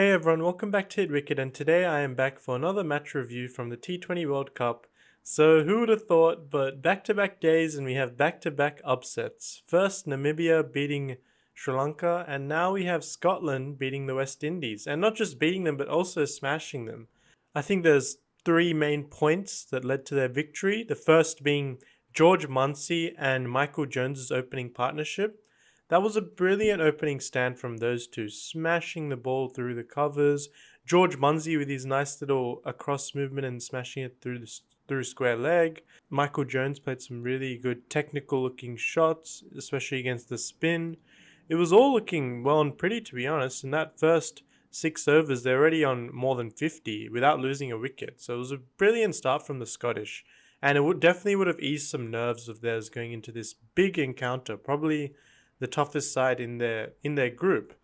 Hey everyone, welcome back to Hit Wicket, and today I am back for another match review from the T20 World Cup. So who would have thought, but back-to-back days and we have back-to-back upsets. First Namibia beating Sri Lanka, and now we have Scotland beating the West Indies. And not just beating them, but also smashing them. I think there's three main points that led to their victory. The first being George Munsey and Michael Jones's opening partnership. That was a brilliant opening stand from those two, smashing the ball through the covers. George Munsey with his nice little across movement and smashing it through square leg. Michael Jones played some really good technical looking shots, especially against the spin. It was all looking well and pretty, to be honest. In that first 6 overs, they're already on more than 50 without losing a wicket. So it was a brilliant start from the Scottish. And it definitely would have eased some nerves of theirs going into this big encounter. Probably the toughest side in their group.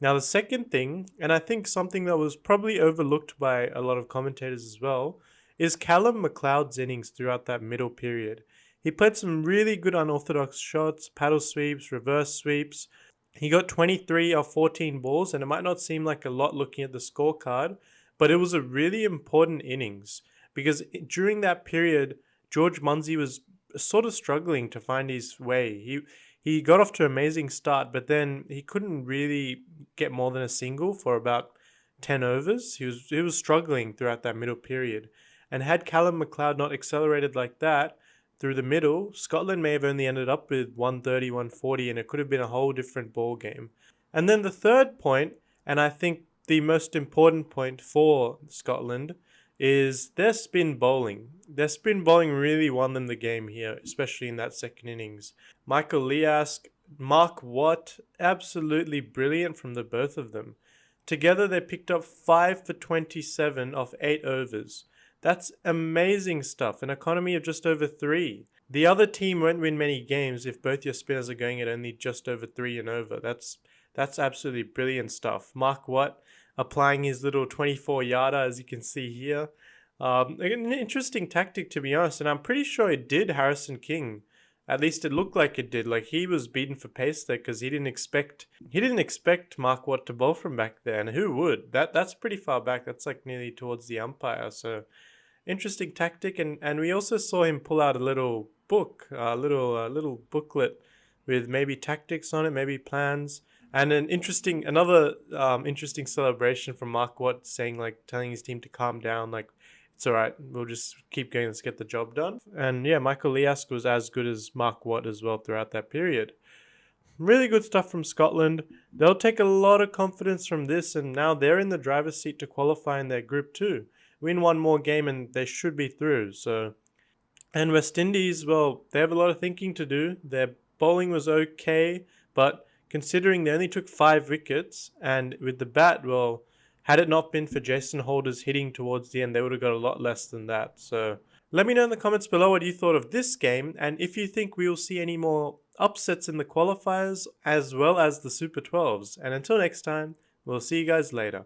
Now the second thing, and I think something that was probably overlooked by a lot of commentators as well, is Callum McLeod's innings throughout that middle period. He played some really good unorthodox shots, paddle sweeps, reverse sweeps. He got 23 off 14 balls, and it might not seem like a lot looking at the scorecard, but it was a really important innings because during that period, George Munsey was sort of struggling to find his way. He got off to an amazing start, but then he couldn't really get more than a single for about 10 overs. He was struggling throughout that middle period. And had Callum McLeod not accelerated like that through the middle, Scotland may have only ended up with 130, 140, and it could have been a whole different ball game. And then the third point, and I think the most important point for Scotland, is their spin bowling. Their spin bowling really won them the game here, especially in that second innings. Michael Liask, Mark Watt, absolutely brilliant from the both of them. Together they picked up 5 for 27 off 8 overs. That's amazing stuff, an economy of just over 3. The other team won't win many games if both your spinners are going at only just over 3 and over. That's absolutely brilliant stuff. Mark Watt applying his little 24-yarder, as you can see here. An interesting tactic, to be honest, and I'm pretty sure it did Harrison King. At least it looked like it did. Like, he was beaten for pace there because he didn't expect Mark Watt to bowl from back there, and who would? That's pretty far back. That's like nearly towards the umpire. So interesting tactic, and we also saw him pull out a little book, little booklet with maybe tactics on it, maybe plans. And another interesting celebration from Mark Watt, telling his team to calm down, like, it's all right, we'll just keep going, let's get the job done. And yeah, Michael Liask was as good as Mark Watt as well throughout that period. Really good stuff from Scotland. They'll take a lot of confidence from this, and now they're in the driver's seat to qualify in their group too. Win one more game and they should be through. So, and West Indies, well, they have a lot of thinking to do. Their bowling was okay, but considering they only took 5 wickets, and with the bat, well, had it not been for Jason Holder's hitting towards the end, they would have got a lot less than that. So let me know in the comments below what you thought of this game, and if you think we will see any more upsets in the qualifiers as well as the Super 12s. And until next time, we'll see you guys later.